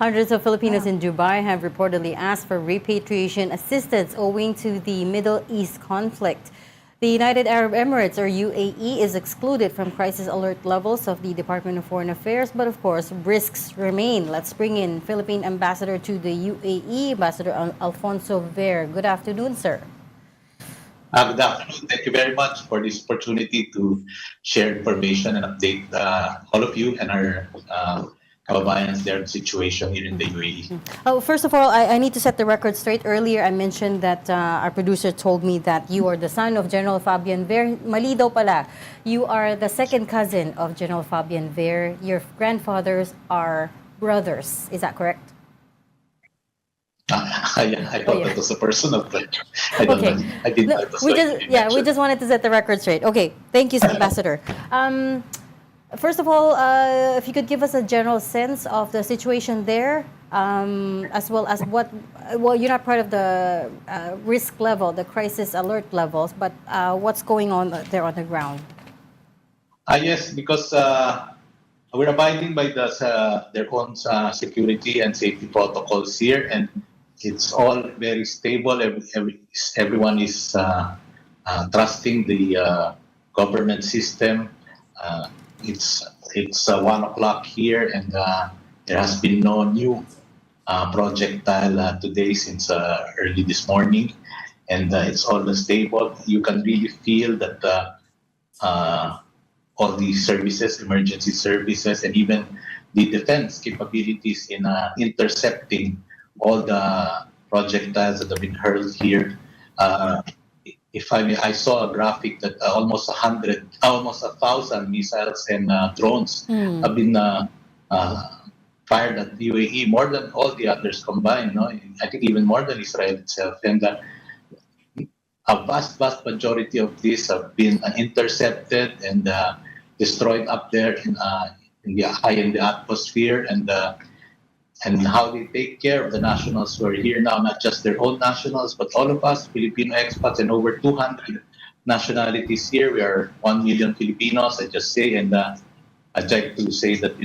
Hundreds of Filipinos in Dubai have reportedly asked for repatriation assistance owing to the Middle East conflict. The United Arab Emirates, or UAE, is excluded from crisis alert levels of the Department of Foreign Affairs, but of course, risks remain. Let's bring in Philippine Ambassador to the UAE, Ambassador Alfonso Ver. Good afternoon, sir. Good afternoon. Thank you very much for this opportunity to share information and update all of you and our kababayans their situation here in the UAE. Oh, first of all, I need to set the record straight. Earlier, I mentioned that our producer told me that you are the son of General Fabian Ver. Mali daw pala. You are the second cousin of General Fabian Ver. Your grandfathers are brothers. Is that correct? I thought that was a personal pleasure. I don't know. I didn't know it was we just wanted to set the record straight. Okay, thank you, Ambassador. First of all, if you could give us a general sense of the situation there, as well as well, you're not part of the risk level, the crisis alert levels, but what's going on there on the ground? Yes, because we're abiding by their own security and safety protocols here, and it's all very stable. Everyone is trusting the government system. It's 1 o'clock here, and there has been no new projectile today since early this morning, and it's all stable. You can really feel that all the services, emergency services, and even the defense capabilities in intercepting all the projectiles that have been hurled here. If I may, I saw a graphic that almost 1,000 missiles and drones have been fired at the UAE, more than all the others combined. No, I think even more than Israel itself. And a vast majority of these have been intercepted and destroyed up there high in the atmosphere, and how they take care of the nationals who are here now, not just their own nationals, but all of us, Filipino expats, and over 200 nationalities here. We are 1 million Filipinos, I just say, and I'd like to say that,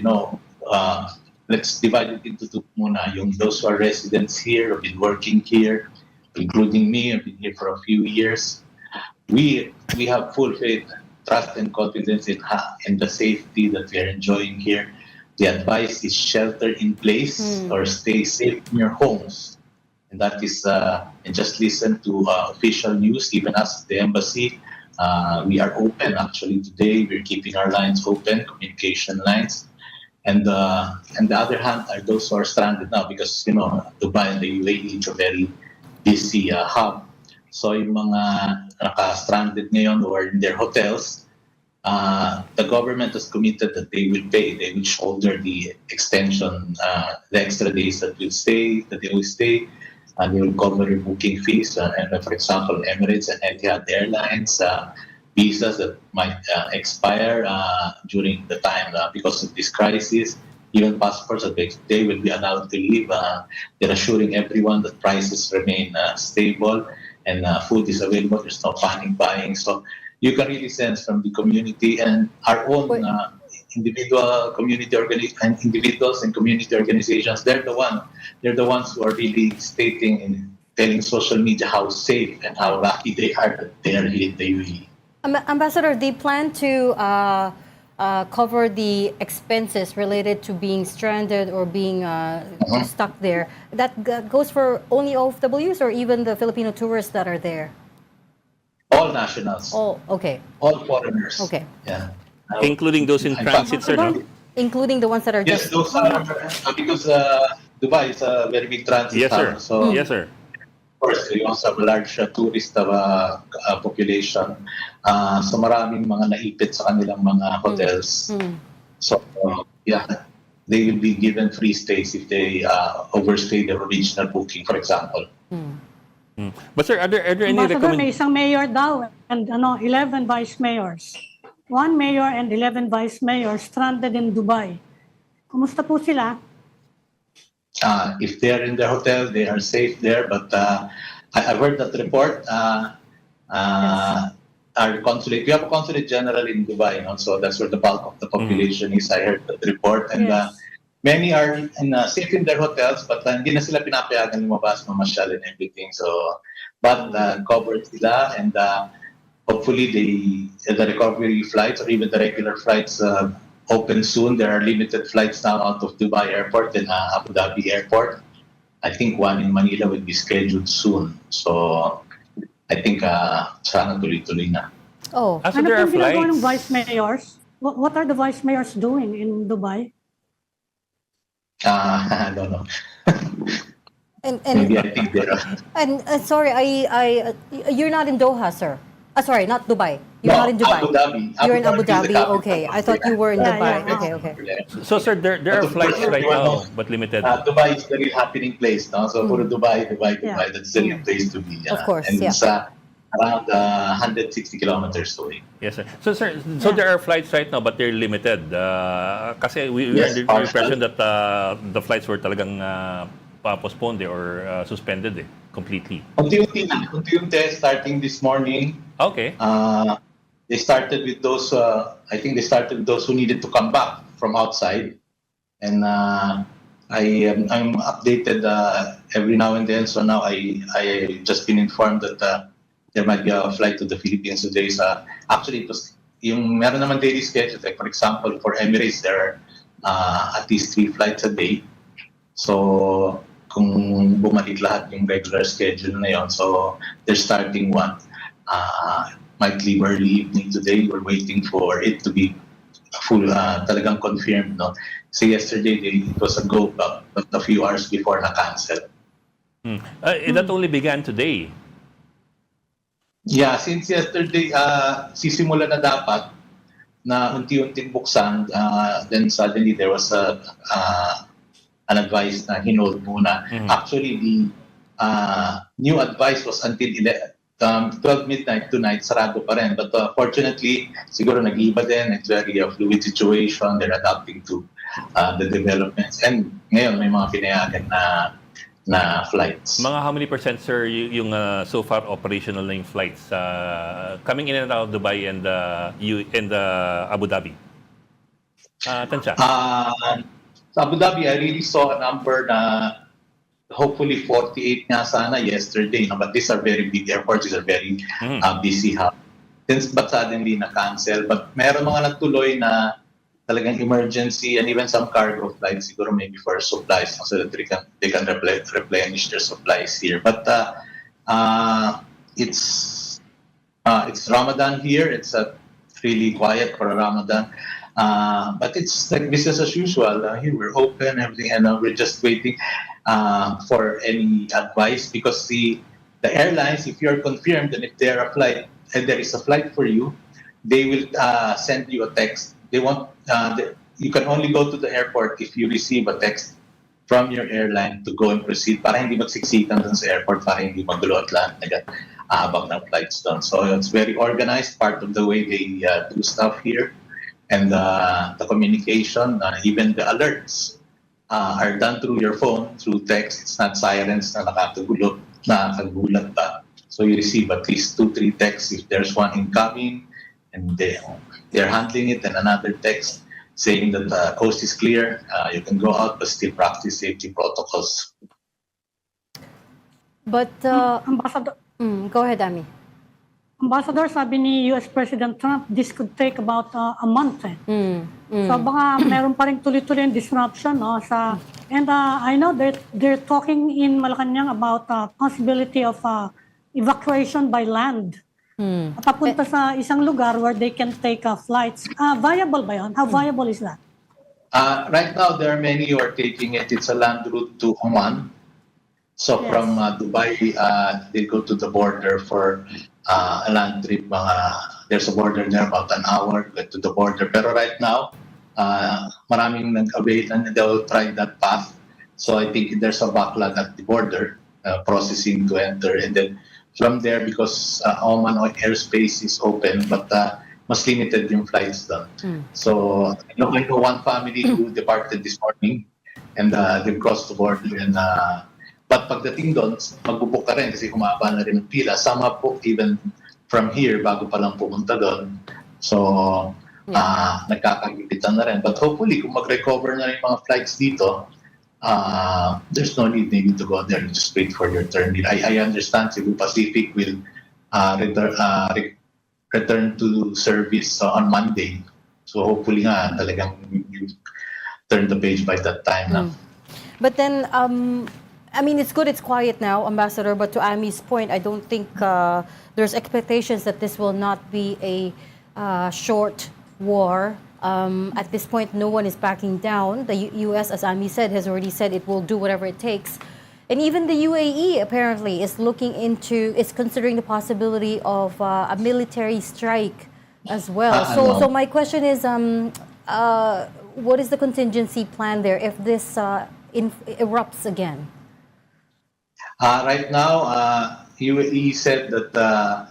let's divide it into two muna. Those who are residents here, have been working here, including me, I've been here for a few years. We have full faith, trust, and confidence in the safety that we are enjoying here. The advice is shelter in place or stay safe in your homes. And that is, and just listen to official news, even us, the embassy. We are open actually today. We're keeping our lines open, communication lines. And the other hand are those who are stranded now because, Dubai and the UAE is a very busy hub. So yung mga naka-stranded ngayon who are in their hotels, the government has committed that they will pay. They will shoulder the extension, the extra days that they will stay, and they will cover the booking fees. And for example, Emirates and Etihad Airlines, visas that might expire during the time because of this crisis. Even passports that they will be allowed to leave. They're assuring everyone that prices remain stable and food is available. There's no panic buying. So you can really sense from the community and our own individual individuals and community organizations. They're the ones who are really stating and telling social media how safe and how lucky they are that they are here in the UAE. Ambassador, they plan to cover the expenses related to being stranded or being stuck there. That goes for only OFWs or even the Filipino tourists that are there? All nationals. Oh, okay. All foreigners. Okay. Yeah. Including those in transit, sir, no? Including the ones that are Yes, just... those are because Dubai is a very big transit Yes, sir. hub. So Yes, sir. of course, we also have a large tourist population. So maraming mga naipit sa kanilang mga hotels. So yeah, they will be given free stays if they overstay their original booking, for example. But sir, are there any Ambassador, may isang mayor daw and 11 vice mayors. 1 mayor and 11 vice mayors stranded in Dubai. Kumusta po sila? If they are in their hotel, they are safe there. But I heard that report. Our consulate, we have a consulate general in Dubai, so that's where the bulk of the population is. I heard that report, and many are safe in their hotels, but hindi na sila pinapayagan lumabas, mamasyal and everything. So, but covered sila, and hopefully the recovery flights or even the regular flights open soon. There are limited flights now out of Dubai Airport and Abu Dhabi Airport. I think one in Manila will be scheduled soon. So I think sana tuloy-tuloy na. Oh, So Ano there are pong ginagawa ng flights. vice mayors? What are the vice mayors doing in Dubai? I don't know. and Maybe I think there are. and sorry, you're not in Doha, sir. Sorry, not Dubai. You're not in Dubai. Abu Dhabi. You're in Abu is the Dhabi. capital Okay, of I thought you were in Yeah, Dubai. yeah. Okay, okay. So, sir, there are But of flights course, right everyone now, knows, but limited. Dubai is the real happening place, no? So puro Dubai. Yeah. That's the real place to be. Of course, and yeah. it's around 160 kilometers away. Yes, sir. So, sir, so there are flights right now, but they're limited. Kasi we Yes, are under the partial. impression that the flights were talagang postponed or suspended completely. Unti-unti, starting this morning. Okay. They started with those. I think they started with those who needed to come back from outside, and I'm updated every now and then. So now I just been informed that there might be a flight to the Philippines today. So actually, it was yung meron naman daily schedule. Like for example, for Emirates, there are at least 3 flights a day. So kung bumalik lahat yung regular schedule na yon, so they're starting one. Might leave early evening today. We're waiting for it to be full, talagang confirmed. No? So yesterday, it was a go, but a few hours before na-cancel. That only began today. Yeah, since yesterday, sisimula na dapat na unti-unting buksan, then suddenly there was an advice na hinold muna. Actually, the new advice was until 12 midnight tonight, sarado pa rin. But fortunately, siguro nag-iba din. It's very fluid situation. They're adapting to the developments. And ngayon, may mga pinayagan na flights. Mga how many percent, sir, yung so far operational na yung flights coming in and out of Dubai and Abu Dhabi? Tansya. Sa Abu Dhabi, I really saw a number na hopefully 48 nga sana yesterday. No? But these are very big airports. These are very busy hub. But suddenly na-cancel. But meron mga nagtuloy na talagang emergency and even some cargo flights, siguro maybe for supplies so that they can replenish their supplies here. But it's Ramadan here. It's really quiet for Ramadan. But it's like business as usual. Here we're open, everything, and we're just waiting for any advice because the airlines, if you're confirmed and if there is a flight for you, they will send you a text. They want you can only go to the airport if you receive a text from your airline to go and proceed para hindi magsiksikan dun sa airport, para hindi magulo at lahat nag-aabang ng flights doon. So it's very organized, part of the way they do stuff here. And the communication, even the alerts are done through your phone, through text. It's not sirens na nakakagulat pa. So you receive at least 2-3 texts if there's one incoming, and they're handling it, and another text saying that the coast is clear, you can go out, but still practice safety protocols. But Ambassador, go ahead, Ami. Ambassador, sabi ni US President Trump, this could take about a month. So baka meron pa rin tuloy-tuloy yung disruption. No, and I know that they're talking in Malacanang about possibility of evacuation by land. Papunta sa isang lugar where they can take flights. Viable ba yun? How viable is that? Right now, there are many who are taking it. It's a land route to Oman. So Yes. from Dubai, they go to the border for a land trip. There's a border there, about an hour get to the border. Pero right now, maraming nag-avail and they'll try that path. So I think there's a backlog at the border, processing to enter. And then from there, because Oman airspace is open, but mas limited yung flights doon. So I know one family who departed this morning and they crossed the border and but pagdating doon, magbubook ka rin kasi humaba na rin ang pila. Sama po even from here bago pa lang pumunta doon. So nagkakagipitan na rin. But hopefully, kung mag-recover na rin yung mga flights dito, there's no need maybe to go there and just wait for your turn. I understand Cebu Pacific will return to service on Monday. So hopefully nga, talagang you turn the page by that time. Na. But then, I mean, it's good it's quiet now, Ambassador, but to Ami's point, I don't think there's expectations that this will not be a short war. At this point, no one is backing down. The U.S., as Ami said, has already said it will do whatever it takes. And even the UAE apparently is considering the possibility of a military strike as well. So my question is, what is the contingency plan there if this erupts again? Right now, UAE said that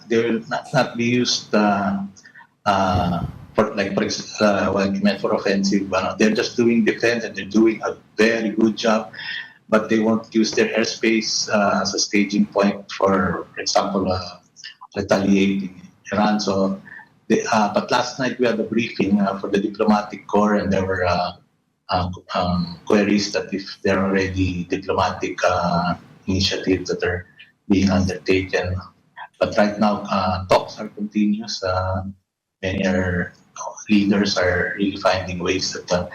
they will not be used for offensive. They're just doing defense, and they're doing a very good job. But they won't use their airspace as a staging point for example, retaliating Iran. So, but last night we had a briefing for the diplomatic corps, and there were queries that if there are already diplomatic initiatives that are being undertaken. But right now, talks are continuous. Many leaders are really finding ways that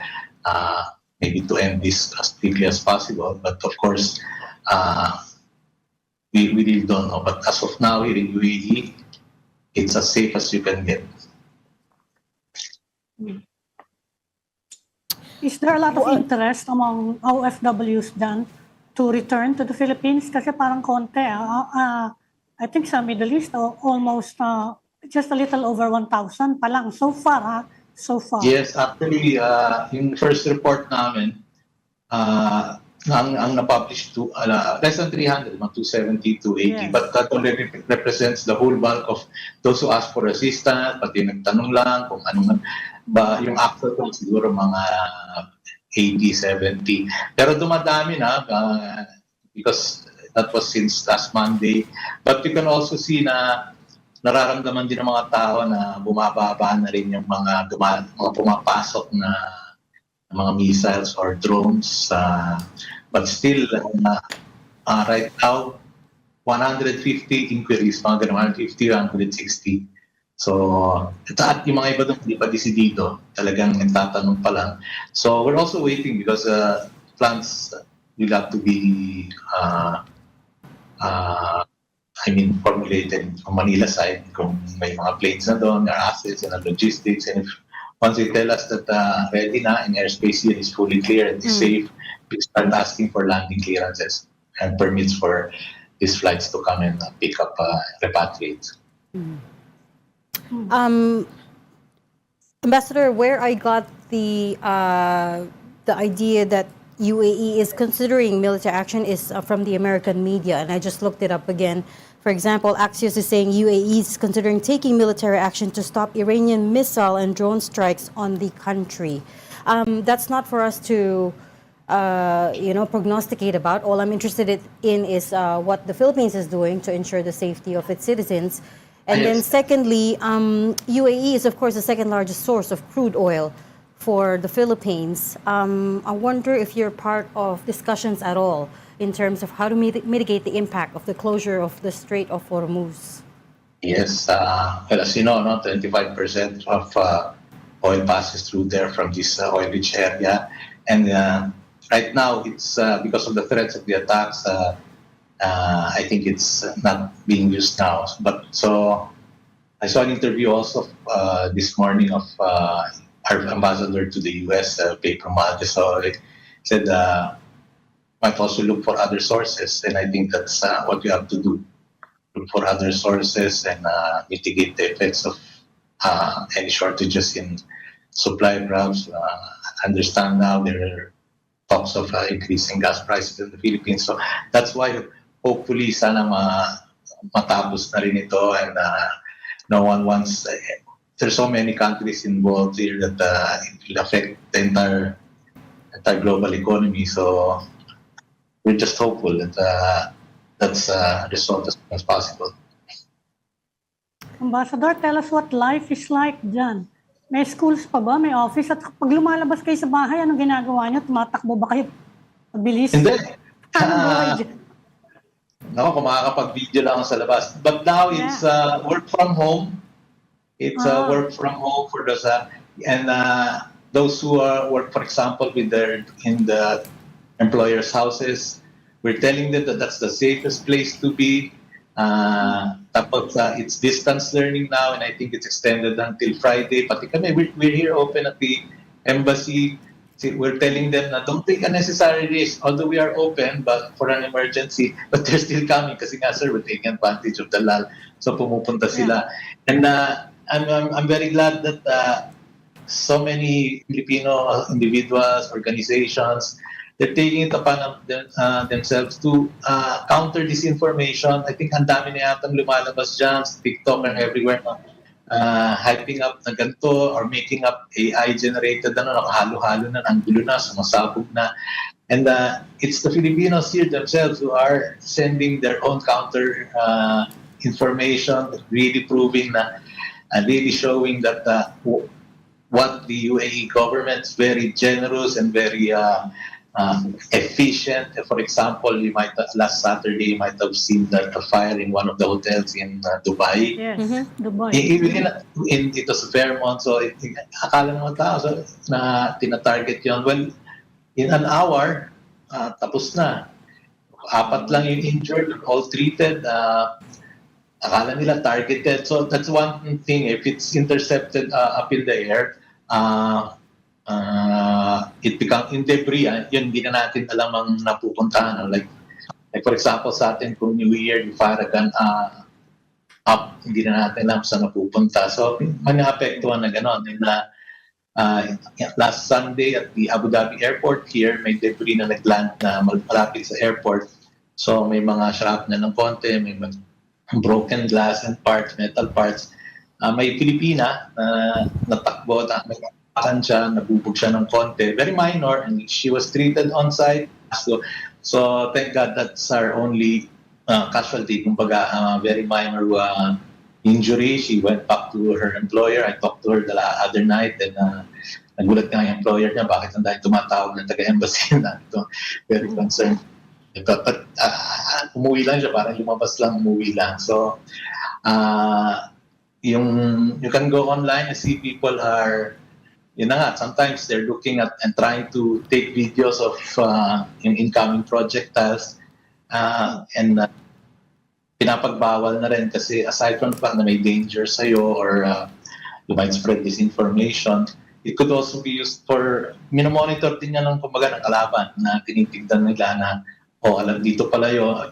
maybe to end this as quickly as possible. But of course, we really don't know. But as of now, here in UAE, it's as safe as you can get. Is there a lot of interest among OFWs then to return to the Philippines? Kasi parang konti. I think sa Middle East, almost just a little over 1,000 pa lang. So far. Yes, actually, yung first report namin, ang na-publish to less than 300, 270, 280. Yes. But that already represents the whole bulk of those who ask for assistance, pati nagtanong lang kung ano man. Yung actual ko siguro mga 80, 70. Pero dumadami na because that was since last Monday. But you can also see na nararamdaman din ng mga tao na bumababa na rin yung mga pumapasok na mga missiles or drones. But still, right now, 150 inquiries, mga 150, 160. So, at yung mga iba doon, hindi pa desidido. Talagang nagtatanong pa lang. So, we're also waiting because plans will have to be formulated from Manila side kung may mga planes na doon, their assets and logistics. And if once they tell us that ready na and airspace here is fully clear and is safe, we start asking for landing clearances and permits for these flights to come and pick up repatriates. Ambassador, where I got the idea that UAE is considering military action is from the American media, and I just looked it up again. For example, Axios is saying UAE is considering taking military action to stop Iranian missile and drone strikes on the country. That's not for us to, prognosticate about. All I'm interested in is what the Philippines is doing to ensure the safety of its citizens. And then secondly, UAE is, of course, the second largest source of crude oil for the Philippines. I wonder if you're part of discussions at all in terms of how to mitigate the impact of the closure of the Strait of Hormuz. Yes, well, as you know, 25% of oil passes through there from this oil-rich area. And right now, it's because of the threats of the attacks, I think it's not being used now. But so I saw an interview also this morning of our ambassador to the U.S., Pedro Malde. So it said might also look for other sources, and I think that's what you have to do. Look for other sources and mitigate the effects of any shortages in supply routes. Understand now there are talks of increasing gas prices in the Philippines. So that's why hopefully sana matapos na rin ito, and no one wants... there's so many countries involved here that it will affect the entire global economy. So we're just hopeful that that's resolved as soon as possible. Ambassador, tell us what life is like dyan May schools pa ba? May office? At pag lumalabas kayo sa bahay, anong ginagawa niyo? Tumatakbo ba kayo? Mabilis? Hindi. Anong buhay dyan? Ako, kung makakapag-video lang ako sa labas. But now, it's work from home. It's work from home for those, and those who work, for example, in the employers' houses. We're telling them that that's the safest place to be. Tapos, it's distance learning now, and I think it's extended until Friday. Pati kami, we're here open at the embassy. We're telling them na don't take unnecessary risk, although we are open but for an emergency, but they're still coming kasi nga, sir, we're taking advantage of the lull. So pumupunta sila. And I'm very glad that so many Filipino individuals, organizations, they're taking it upon themselves to counter disinformation. I think ang dami na yatang lumalabas dyan sa TikTok and everywhere. Hyping up na ganito or making up AI-generated, nakahalo-halo na, nanggulo na, sumasabog na. And it's the Filipinos here themselves who are sending their own counter information, really proving na, really showing that what the UAE government is very generous and very efficient. For example, last Saturday you might have seen that a fire in one of the hotels in Dubai. Yes, Dubai. Ito sa Fairmont, so akala ng mga tao na tina-target yun. Well, in an hour, tapos na. 4 lang yung injured, all treated. Akala nila targeted. So that's one thing. If it's intercepted up in the air, it becomes in debris. Yun, hindi na natin alam ang napupuntahan. Like for example, sa atin, kung New Year, you fire a gun up, hindi na natin alam saan napupunta. So, may naapektuhan na gano'n. Last Sunday at the Abu Dhabi airport here, may debris na nagland na malapit sa airport. So, may mga shrapnel ng konti, may broken glass and parts, metal parts. May Pilipina na natakbo, siya, nabubog siya ng konti. Very minor, and she was treated on-site. So thank God that's our only casualty. Kumbaga, very minor injury. She went back to her employer. I talked to her the other night, and nagulat nga yung employer niya, bakit ang dahil tumatawag ng taga-embassy na ito. Very concerned. But umuwi lang siya, parang lumabas lang, umuwi lang. So, you can go online and see people are, sometimes they're looking at and trying to take videos of incoming projectiles and pinapagbawal na rin kasi aside from the fact na may danger sa'yo or you might spread disinformation, it could also be used for, minomonitor din niya ng kumbaga ng kalaban na tinitignan nila na, alam dito pala yun,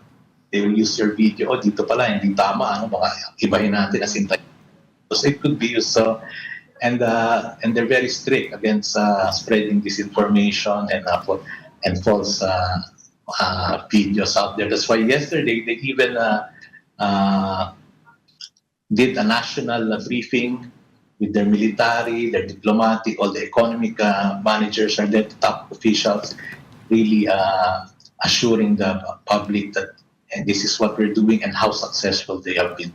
they will use your video, dito pala, hindi tama, baka ibahin natin as intay. So it could be used. So, and they're very strict against spreading disinformation and false videos out there. That's why yesterday they even did a national briefing with their military, their diplomatic, all the economic managers are there, the top officials, really assuring the public that this is what we're doing and how successful they have been.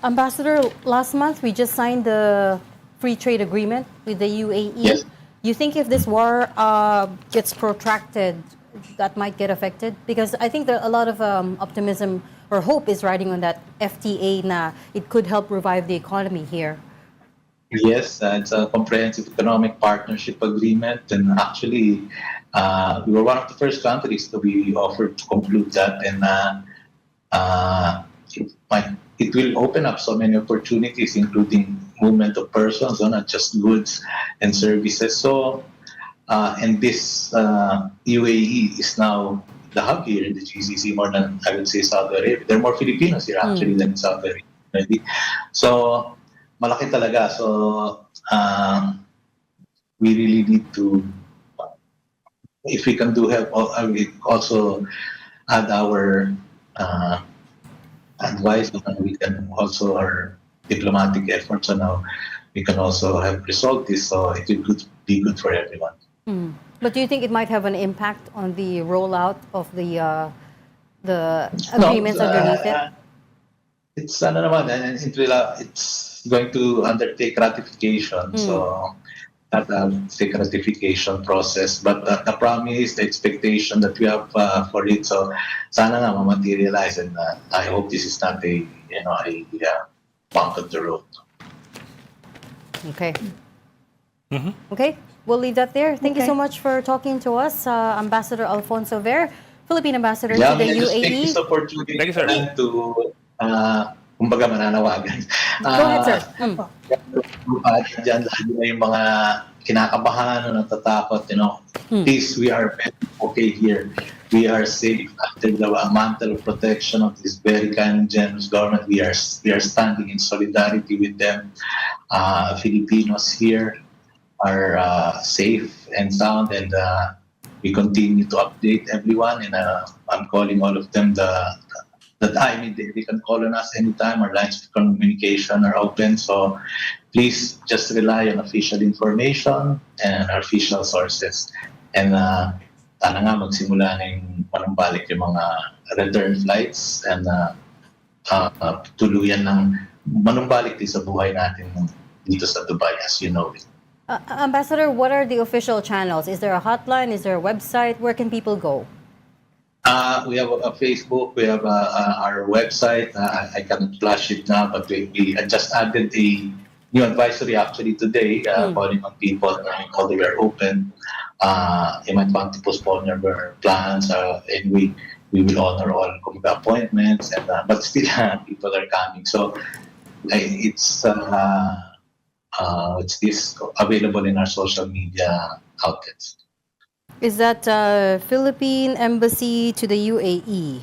Ambassador, last month we just signed the free trade agreement with the UAE. Yes. You think if this war gets protracted, that might get affected? Because I think that a lot of optimism or hope is riding on that FTA na it could help revive the economy here. Yes, it's a comprehensive economic partnership agreement, and actually we were one of the first countries to be offered to conclude that, and it will open up so many opportunities, including movement of persons, not just goods and services. So, and this UAE is now the hub here in the GCC more than, I would say, Saudi Arabia. There are more Filipinos here actually than in Saudi Arabia. So, malaki talaga. So, we really need to, if we can do help, we also add our advice, and we can also our diplomatic efforts on how we can also help resolve this, so it will be good for everyone. But do you think it might have an impact on the rollout of the agreements underneath it? it's it's going to undertake ratification. So that take ratification process. But the promise, the expectation that we have for it, so sana nga ma-materialize, and I hope this is not a bump of the road. Okay. Okay, we'll leave that there. Thank you so much for talking to us, Ambassador Alfonso Ver, Philippine Ambassador to the I just take UAE. this opportunity Thank you, sir. to kumbaga mananawagan. Go ahead, sir. Diyan, lalo na yung mga kinakabahan o natatakot, please, we are okay here. We are safe under the mantle of protection of this very kind and generous government. We are standing in solidarity with them. Filipinos here are safe and sound, and we continue to update everyone. And I'm calling all of them the time they can call on us anytime. Our lines of communication are open. So please just rely on official information and our official sources. And sana nga magsimula na yung panumbalik yung mga return flights, and tuluyan ng manumbalik din sa buhay natin dito sa Dubai, as you know it. Ambassador, what are the official channels? Is there a hotline? Is there a website? Where can people go? We have a Facebook, we have our website. I cannot flash it now, but we just added a new advisory actually today, calling on people, although we are open. You might want to postpone your plans, and we will honor all appointments, and but still people are coming. So it's this available in our social media outlets. Is that Philippine Embassy to the UAE?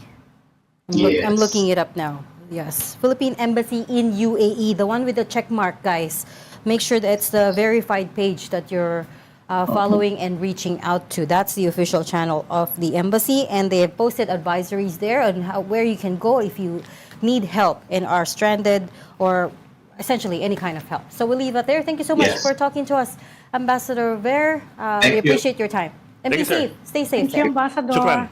Yes. I'm looking it up now. Yes, Philippine Embassy in UAE, the one with the check mark, guys. Make sure that it's the verified page that you're following and reaching out to. That's the official channel of the embassy, and they have posted advisories there on where you can go if you need help and are stranded, or essentially any kind of help. So we'll leave it there. Thank you so much for talking to us, Ambassador Ver. We appreciate your time. And Thank be you, sir. safe. Stay safe. Thank you, Ambassador. Shukran.